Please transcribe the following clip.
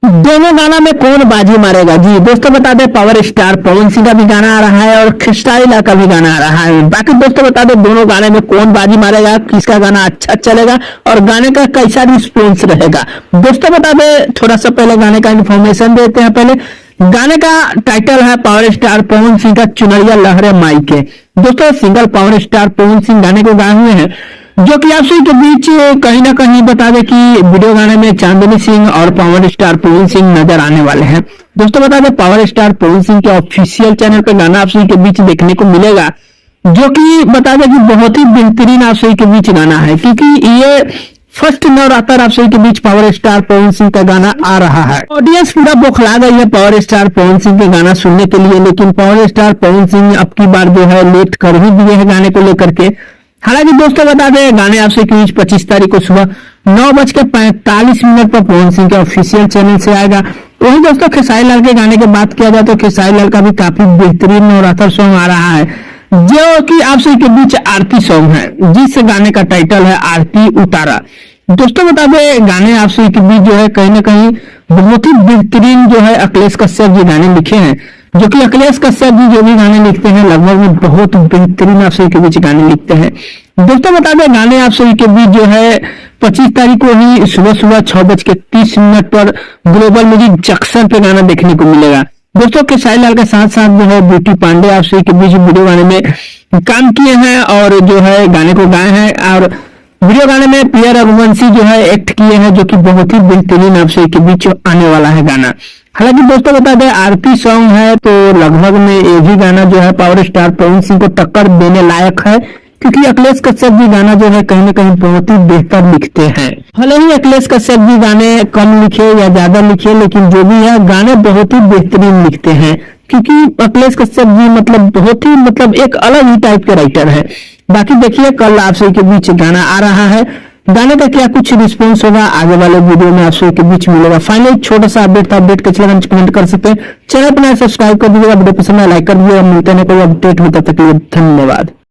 दोनों गाना में कौन बाजी मारेगा? जी दोस्तों बता दें, पावर स्टार पवन सिंह का भी गाना आ रहा है और खिस्टाइला का भी गाना आ रहा है। बाकी दोस्तों बता दें, दोनों गाने में कौन बाजी मारेगा, किसका गाना अच्छा चलेगा और गाने का कैसा रिस्पॉन्स रहेगा। दोस्तों बता दें, थोड़ा सा पहले गाने का इन्फॉर्मेशन देते हैं। पहले गाने का टाइटल है पावर स्टार पवन सिंह का चुनरिया लहरे माई के। दोस्तों single power star Pawan Singh गाने को गाए हुए हैं, जो कि आप सभी के बीच कहीं ना कहीं बता दें कि वीडियो गाने में चांदनी सिंह और पावर स्टार पवन सिंह नजर आने वाले हैं। दोस्तों बता दें, पावर स्टार पवन सिंह के ऑफिशियल चैनल पे गाना आप सभी के बीच देखने को मिलेगा, जो कि बता दें कि बहुत ही बेहतरीन आप सभी के बीच गाना है, क्योंकि ये फर्स्ट नवरात्र आप सभी के बीच पावर स्टार पवन सिंह का गाना आ रहा है। ऑडियंस पूरा बौखला गई है पावर स्टार पवन सिंह के गाना सुनने के लिए, लेकिन पावर स्टार पवन सिंह अब की बार जो है लेट कर ही दिए हैं गाने को लेकर के। हालांकि दोस्तों बता दें, गाने आपसे के बीच 25 तारीख को सुबह 9:45 पर पवन सिंह के ऑफिशियल चैनल से आएगा। वही दोस्तों खेसारी लाल के गाने की बात किया जाए तो खेसारी लाल का भी काफी बेहतरीन नवरात्र सॉन्ग आ रहा है, जो कि आप सभी के बीच आरती सॉन्ग है, जिस गाने का टाइटल है आरती उतारा। दोस्तों बता दें, गाने आप सभी के बीच जो है कहीं ना कहीं बहुत ही बेहतरीन जो है अखिलेश कश्यप जी गाने लिखे हैं, जो कि अखिलेश कश्यप जी जो भी गाने लिखते हैं लगभग में बहुत बेहतरीन आप सभी के बीच गाने लिखते हैं। दोस्तों बता दें, गाने आप सभी के बीच जो है 25 तारीख को ही सुबह सुबह 6:30 पर ग्लोबल म्यूजिक जंक्शन पे गाना देखने को मिलेगा। दोस्तों खेसारी लाल के साथ साथ जो है ब्यूटी पांडे आप सभी के बीच वीडियो गाने में काम किए हैं और जो है गाने को गाए हैं, और वीडियो गाने में प्रिया रघुवंशी जो है एक्ट किए हैं, जो कि बहुत ही बेहतरीन आप सभी के बीच आने वाला है गाना। हालांकि दोस्तों बता दें, आरती सॉन्ग है तो लगभग में ये भी गाना जो है पावर स्टार पवन सिंह को टक्कर देने लायक है, क्योंकि अखिलेश कश्यप जी गाना जो है कहीं ना कहीं बहुत ही बेहतर लिखते हैं। भले ही अखिलेश कश्यप जी गाने कम लिखे या ज्यादा लिखे, लेकिन जो भी है गाने बहुत ही बेहतरीन लिखते हैं, क्योंकि अखिलेश कश्यप जी बहुत ही एक अलग ही टाइप के राइटर है। बाकी देखिए, कल आप सभी के बीच गाना आ रहा है, गाने का क्या कुछ रिस्पॉन्स होगा आगे वाले वीडियो में आप सभी के बीच मिलेगा। फाइनली छोटा सा अपडेट था, अपडेट कैसे लगा कमेंट कर सकते हैं। चैनल पर सब्सक्राइब कर दीजिएगा, वीडियो पसंद आए लाइक कर दीजिएगा। मिलते हैं कोई अपडेट में, तब तक के लिए धन्यवाद।